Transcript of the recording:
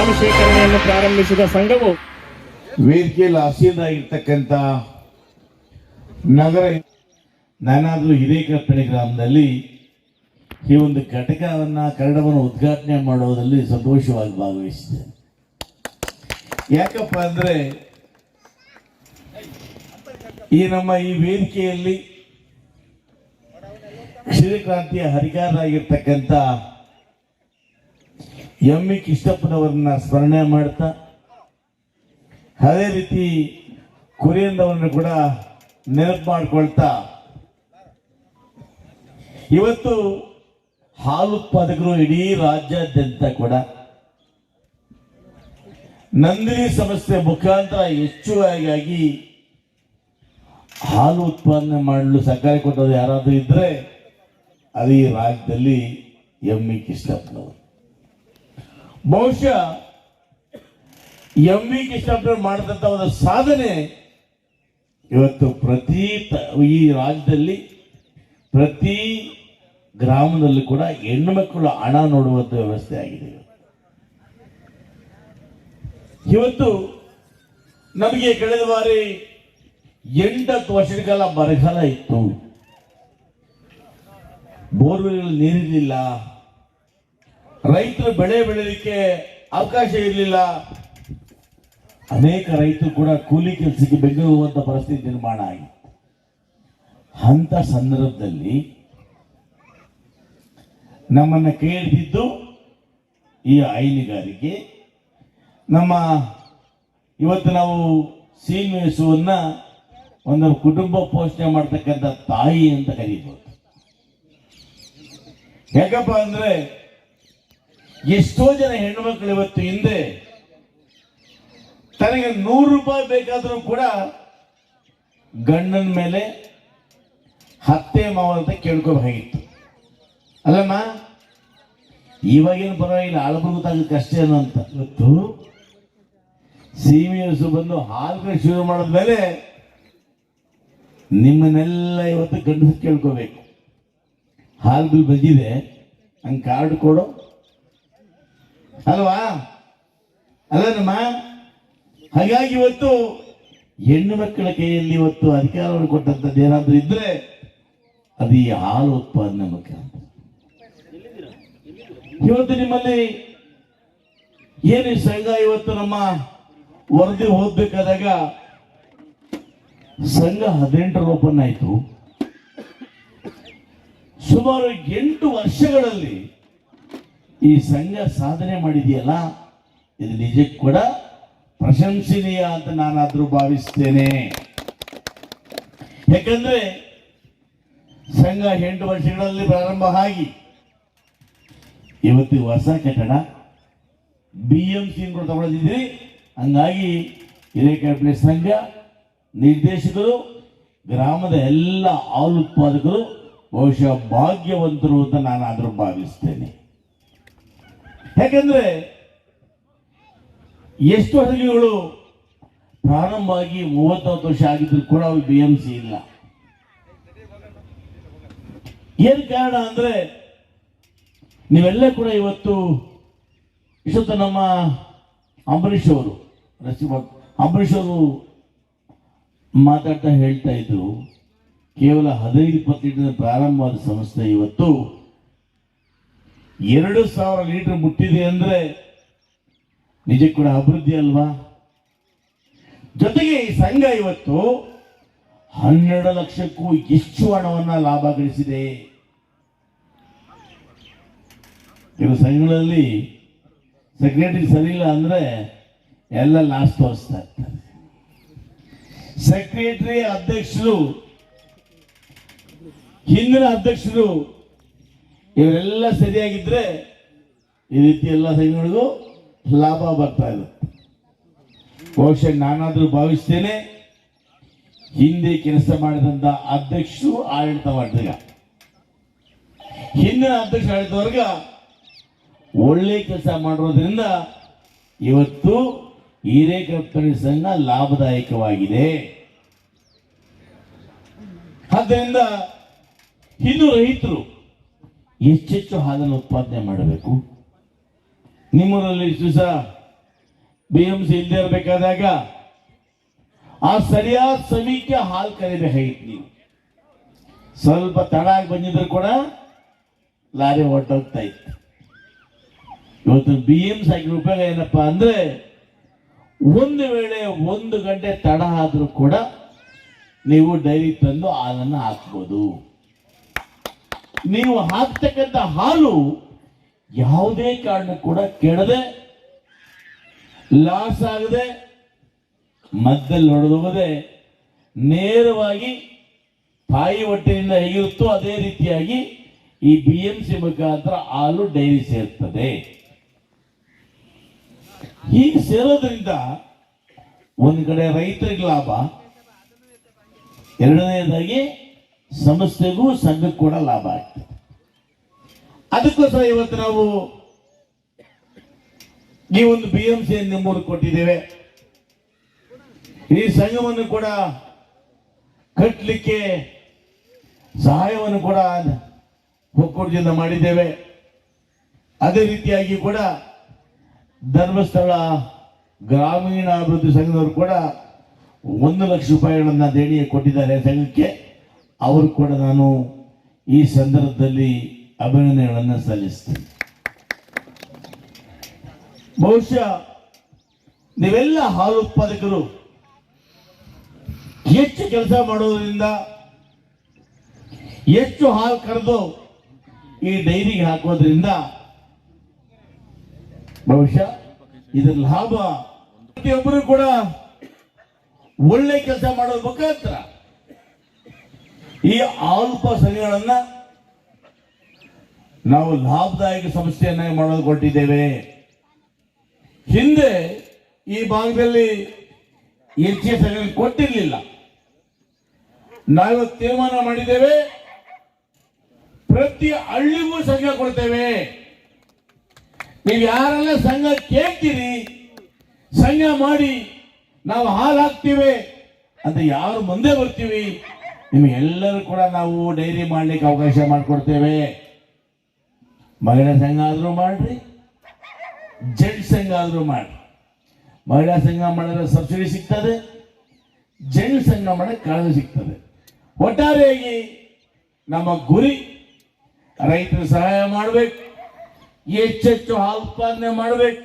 ಹಾಲು ಶೇಖರಣೆಯನ್ನು ಪ್ರಾರಂಭಿಸಿದ ಸಂಘವು ವೇದಿಕೆಯಲ್ಲಿ ಆಸೀನರಾಗಿರ್ತಕ್ಕಂಥ ನಗರ ನಾನಾದರೂ ಹಿರೇಕಟ್ಟೆ ಗ್ರಾಮದಲ್ಲಿ ಈ ಒಂದು ಕನ್ನಡವನ್ನು ಉದ್ಘಾಟನೆ ಮಾಡುವುದರಲ್ಲಿ ಸಂತೋಷವಾಗಿ ಭಾಗವಹಿಸಿದ್ದೇನೆ. ಯಾಕಪ್ಪ ಅಂದರೆ ಈ ನಮ್ಮ ಈ ವೇದಿಕೆಯಲ್ಲಿ ಕ್ಷೀರಕ್ರಾಂತಿಯ ಹರಿಕಾರರಾಗಿರ್ತಕ್ಕಂಥ ಎಂ.ಇ. ಕೃಷ್ಣಪ್ಪನವರನ್ನ ಸ್ಮರಣೆ ಮಾಡ್ತಾ, ಅದೇ ರೀತಿ ಕುರಿಯಂದವರನ್ನು ಕೂಡ ನೆನಪು ಮಾಡಿಕೊಳ್ತಾ, ಇವತ್ತು ಹಾಲು ಉತ್ಪಾದಕರು ಇಡೀ ರಾಜ್ಯಾದ್ಯಂತ ಕೂಡ ನಂದಿನಿ ಸಂಸ್ಥೆ ಮುಖಾಂತರ ಹೆಚ್ಚುವಾಗಿ ಹಾಲು ಉತ್ಪಾದನೆ ಮಾಡಲು ಸಹಕಾರ ಕೊಟ್ಟರು ಯಾರಾದರೂ ಇದ್ರೆ ಅದು ಈ ರಾಜ್ಯದಲ್ಲಿ ಎಂ.ಇ. ಕೃಷ್ಣಪ್ಪನವರು. ಬಹುಶಃ ಎಂ.ಇ. ಕೃಷ್ಣಪ್ಪನವರು ಮಾಡಿದಂಥ ಒಂದು ಸಾಧನೆ ಇವತ್ತು ಈ ರಾಜ್ಯದಲ್ಲಿ ಪ್ರತಿ ಗ್ರಾಮದಲ್ಲಿ ಕೂಡ ಹೆಣ್ಣು ಮಕ್ಕಳು ಹಣ ನೋಡುವಂಥ ವ್ಯವಸ್ಥೆ ಆಗಿದೆ. ಇವತ್ತು ನಮಗೆ ಕಳೆದ ಬಾರಿ 8 ವರ್ಷದ ಕಾಲ ಬರಗಾಲ ಇತ್ತು, ಬೋರ್ವೆಲ್ ನೀರಿರಲಿಲ್ಲ, ರೈತರು ಬೆಳೆ ಬೆಳೆಯಲಿಕ್ಕೆ ಅವಕಾಶ ಇರಲಿಲ್ಲ. ಅನೇಕ ರೈತರು ಕೂಡ ಕೂಲಿ ಕೆಲಸಕ್ಕೆ ಬೆಂಗಳೂರು ಹೋಗುವಂಥ ಪರಿಸ್ಥಿತಿ ನಿರ್ಮಾಣ ಆಗಿತ್ತು. ಅಂತ ಸಂದರ್ಭದಲ್ಲಿ ನಮ್ಮನ್ನು ಕೈ ಹಿಡಿದಿದ್ದು ಈ ಹೈನುಗಾರಿಕೆ. ಇವತ್ತು ನಾವು ಸೀಮೆ ಹಸುವನ್ನ ಒಂದು ಕುಟುಂಬ ಪೋಷಣೆ ಮಾಡ್ತಕ್ಕಂಥ ತಾಯಿ ಅಂತ ಕರೀಬಹುದು. ಯಾಕಪ್ಪ ಅಂದ್ರೆ ಎಷ್ಟೋ ಜನ ಹೆಣ್ಣು ಮಕ್ಕಳು ಇವತ್ತು ಹಿಂದೆ ತನಗೆ 100 ರೂಪಾಯಿ ಬೇಕಾದರೂ ಕೂಡ ಗಂಡನ ಮೇಲೆ ಹತ್ತೆ ಮಾವ ಅಂತ ಕೇಳ್ಕೋಬೇಕಾಗಿತ್ತು ಅಲ್ಲಮ್ಮ. ಇವಾಗೇನು ಪರವಾಗಿಲ್ಲ, ಆಳಬರು ಗೊತ್ತಾಗುತ್ತೆ ಅಷ್ಟೇ ಏನೋ ಅಂತ. ಇವತ್ತು ಸೀಮೆ ಹಸು ಬಂದು ಹಾಲು ಶುರು ಮಾಡಿದ್ಮೇಲೆ ನಿಮ್ಮನ್ನೆಲ್ಲ ಇವತ್ತು ಗಂಡಸ ಕೇಳ್ಕೋಬೇಕು, ಹಾಲು ಬಿಲ್ ಬಂದಿದೆ ಹಂಗೆ ಕಾರ್ಡ್ ಕೊಡು ಅಲ್ವಾ, ಅಲ್ಲನಮ್ಮ. ಹಾಗಾಗಿ ಇವತ್ತು ಹೆಣ್ಣು ಮಕ್ಕಳ ಕೈಯಲ್ಲಿ ಇವತ್ತು ಅಧಿಕಾರವನ್ನು ಕೊಟ್ಟಂಥದ್ದು ಏನಾದರೂ ಇದ್ರೆ ಅದು ಈ ಹಾಲು ಉತ್ಪಾದನೆ ಮುಖಾಂತರ. ಇವತ್ತು ನಿಮ್ಮಲ್ಲಿ ಏನು ಸಂಘ ಇವತ್ತು ನಮ್ಮ ವರದಿ ಓದಬೇಕಾದಾಗ ಸಂಘ 18 ಓಪನ್ ಆಯಿತು. ಸುಮಾರು 8 ವರ್ಷಗಳಲ್ಲಿ ಈ ಸಂಘ ಸಾಧನೆ ಮಾಡಿದೆಯಲ್ಲ, ಇದು ನಿಜಕ್ಕೂ ಕೂಡ ಪ್ರಶಂಸನೀಯ ಅಂತ ನಾನಾದರೂ ಭಾವಿಸ್ತೇನೆ. ಯಾಕಂದ್ರೆ ಸಂಘ 8 ವರ್ಷಗಳಲ್ಲಿ ಪ್ರಾರಂಭ ಆಗಿ ಇವತ್ತು ಹೊಸ ಕಟ್ಟಡ BMC ತಗೊಳ್ಳಿದ್ರಿ. ಹಂಗಾಗಿ ಹಿರೇಕೆರಪಳ್ಳಿ ಸಂಘ ನಿರ್ದೇಶಕರು, ಗ್ರಾಮದ ಎಲ್ಲ ಹಾಲು ಉತ್ಪಾದಕರು ಬಹುಶಃ ಭಾಗ್ಯವಂತರು ಅಂತ ನಾನಾದರೂ ಭಾವಿಸ್ತೇನೆ. ಯಾಕಂದ್ರೆ ಎಷ್ಟು ಹಳ್ಳಿಗಳು ಪ್ರಾರಂಭ ಆಗಿ 30 ವರ್ಷ ಆಗಿದ್ರು ಕೂಡ ಅವು BMC ಇಲ್ಲ. ಏನ್ ಕಾರಣ ಅಂದ್ರೆ ನೀವೆಲ್ಲ ಕೂಡ ಇವತ್ತು ಇಷ್ಟೊತ್ತು ನಮ್ಮ ಅಂಬರೀಷ್ ಅವರು ಮಾತಾಡ್ತಾ ಹೇಳ್ತಾ ಇದ್ರು, ಕೇವಲ 15-20 ಪ್ರಾರಂಭವಾದ ಸಂಸ್ಥೆ ಇವತ್ತು 2000 ಲೀಟರ್ ಮುಟ್ಟಿದೆ ಅಂದ್ರೆ ನಿಜಕ್ಕೂ ಕೂಡ ಅಭಿವೃದ್ಧಿ ಅಲ್ವಾ. ಜೊತೆಗೆ ಈ ಸಂಘ ಇವತ್ತು 12 ಲಕ್ಷಕ್ಕೂ ಹೆಚ್ಚು ಹಣವನ್ನ ಲಾಭ ಗಳಿಸಿದೆ. ಕೆಲವು ಸಂಘಗಳಲ್ಲಿ ಸೆಕ್ರೆಟರಿ ಸರಿ ಇಲ್ಲ ಅಂದ್ರೆ ಎಲ್ಲ ಲಾಸ್ ತೋರಿಸ್ತಾ ಇರ್ತಾರೆ. ಸೆಕ್ರೆಟರಿ ಅಧ್ಯಕ್ಷರು, ಹಿಂದಿನ ಅಧ್ಯಕ್ಷರು ಇವರೆಲ್ಲ ಸರಿಯಾಗಿದ್ರೆ ಈ ರೀತಿ ಎಲ್ಲ ಸಂಘಗಳಿಗೂ ಲಾಭ ಬರ್ತಾ ಇದೆ. ಬಹುಶಃ ನಾನಾದರೂ ಭಾವಿಸ್ತೇನೆ, ಹಿಂದೆ ಕೆಲಸ ಮಾಡಿದಂತ ಅಧ್ಯಕ್ಷರು ಆಡಳಿತ ವರ್ಗ, ಹಿಂದಿನ ಅಧ್ಯಕ್ಷ ಆಡಳಿತ ವರ್ಗ ಒಳ್ಳೆ ಕೆಲಸ ಮಾಡಿರೋದ್ರಿಂದ ಇವತ್ತು ಹಿರೇಕೆರಪಳ್ಳಿ ಸಂಘ ಲಾಭದಾಯಕವಾಗಿದೆ. ಆದ್ದರಿಂದ ಇನ್ನು ರೈತರು ಹೆಚ್ಚೆಚ್ಚು ಹಾಲನ್ನು ಉತ್ಪಾದನೆ ಮಾಡಬೇಕು. ನಿಮ್ಮೂರಲ್ಲಿ ದಿವಸ BMC ಇಲ್ಲದೆ ಇರಬೇಕಾದಾಗ ಆ ಸರಿಯಾದ ಸಮಯಕ್ಕೆ ಹಾಲು ಕರಿಬೇಕಾಗಿತ್ತು. ನೀವು ಸ್ವಲ್ಪ ತಡ ಆಗಿ ಬಂದಿದ್ರು ಕೂಡ ಲಾರಿ ಹೊರಟೋಗ್ತಾ ಇತ್ತು. ಇವತ್ತು BMC ಆಗಿರೋ ಉಪಯೋಗ ಏನಪ್ಪಾ ಅಂದ್ರೆ, ಒಂದು ವೇಳೆ 1 ಗಂಟೆ ತಡ ಆದ್ರೂ ಕೂಡ ನೀವು ಡೈರಿ ತಂದು ಹಾಲನ್ನು ಹಾಕ್ಬೋದು. ನೀವು ಹಾಕ್ತಕ್ಕಂಥ ಹಾಲು ಯಾವುದೇ ಕಾರಣ ಕೂಡ ಕೆಡದೆ, ಲಾಸ್ ಆಗದೆ, ಮಧ್ಯದಲ್ಲಿ ಹೊಡೆದೋಗದೆ ನೇರವಾಗಿ ತಾಯಿ ಹೊಟ್ಟೆಯಿಂದ ಹೇಗಿರುತ್ತೋ ಅದೇ ರೀತಿಯಾಗಿ ಈ BMC ಮುಖಾಂತರ ಹಾಲು ಡೈರಿ ಸೇರ್ತದೆ. ಹೀಗೆ ಸೇರೋದ್ರಿಂದ ಒಂದು ಕಡೆ ರೈತರಿಗೆ ಲಾಭ, ಎರಡನೇದಾಗಿ ಸಂಸ್ಥೆಗೂ ಸಂಘಕ್ಕೂ ಕೂಡ ಲಾಭ ಆಗ್ತದೆ. ಅದಕ್ಕೋಸ್ಕರ ಇವತ್ತು ನಾವು ಈ ಒಂದು BMC ನಿಮ್ಮೂರು ಕೊಟ್ಟಿದ್ದೇವೆ. ಈ ಸಂಘವನ್ನು ಕೂಡ ಕಟ್ಟಲಿಕ್ಕೆ ಸಹಾಯವನ್ನು ಕೂಡ ಒಕ್ಕೂಟದಿಂದ ಮಾಡಿದ್ದೇವೆ. ಅದೇ ರೀತಿಯಾಗಿ ಕೂಡ ಧರ್ಮಸ್ಥಳ ಗ್ರಾಮೀಣ ಅಭಿವೃದ್ಧಿ ಸಂಘದವರು ಕೂಡ 1 ಲಕ್ಷ ರೂಪಾಯಿಗಳನ್ನ ದೇಣಿಗೆ ಕೊಟ್ಟಿದ್ದಾರೆ ಸಂಘಕ್ಕೆ. ಅವರು ಕೂಡ ನಾನು ಈ ಸಂದರ್ಭದಲ್ಲಿ ಅಭಿನಂದನೆಗಳನ್ನು ಸಲ್ಲಿಸ್ತೇನೆ. ಬಹುಶಃ ನೀವೆಲ್ಲ ಹಾಲು ಉತ್ಪಾದಕರು ಹೆಚ್ಚು ಕೆಲಸ ಮಾಡೋದ್ರಿಂದ, ಹೆಚ್ಚು ಹಾಲು ಕರೆದು ಈ ಡೈರಿಗೆ ಹಾಕೋದ್ರಿಂದ ಬಹುಶಃ ಇದರ ಲಾಭ ಪ್ರತಿಯೊಬ್ಬರು ಕೂಡ ಒಳ್ಳೆ ಕೆಲಸ ಮಾಡೋದ್ ಮುಖಾಂತರ ಈ ಅಲ್ಪ ಸಂಘಗಳನ್ನ ನಾವು ಲಾಭದಾಯಕ ಸಂಸ್ಥೆಯನ್ನಾಗಿ ಮಾಡೋದು ಕೊಟ್ಟಿದ್ದೇವೆ. ಹಿಂದೆ ಈ ಭಾಗದಲ್ಲಿ ಹೆಚ್ಚಿನ ಸಂಘ ಕೊಟ್ಟಿರಲಿಲ್ಲ. ನಾವು ತೀರ್ಮಾನ ಮಾಡಿದ್ದೇವೆ, ಪ್ರತಿ ಹಳ್ಳಿಗೂ ಸಂಘ ಕೊಡ್ತೇವೆ. ನೀವು ಯಾರೆಲ್ಲ ಸಂಘ ಕೇಳ್ತೀರಿ, ಸಂಘ ಮಾಡಿ ನಾವು ಹಾಲು ಹಾಕ್ತೀವಿ ಅಂತ ಯಾರು ಮುಂದೆ ಬರ್ತೀವಿ, ನಿಮಗೆಲ್ಲರೂ ಕೂಡ ನಾವು ಡೈರಿ ಮಾಡ್ಲಿಕ್ಕೆ ಅವಕಾಶ ಮಾಡಿಕೊಡ್ತೇವೆ. ಮಹಿಳಾ ಸಂಘ ಆದ್ರೂ ಮಾಡ್ರಿ, ಜೆಂಟ್ಸ್ ಸಂಘ ಆದ್ರೂ ಮಾಡ್ರಿ. ಮಹಿಳಾ ಸಂಘ ಮಾಡಿದ್ರೆ ಸಬ್ಸಿಡಿ ಸಿಗ್ತದೆ, ಜೆಂಟ್ಸ್ ಸಂಘ ಮಾಡಿದ್ರೆ ಕಾಳಜಿ ಸಿಗ್ತದೆ. ಒಟ್ಟಾರೆಯಾಗಿ ನಮ್ಮ ಗುರಿ ರೈತರ ಸಹಾಯ ಮಾಡಬೇಕು, ಹೆಚ್ಚೆಚ್ಚು ಹಾಲು ಉತ್ಪಾದನೆ ಮಾಡಬೇಕು.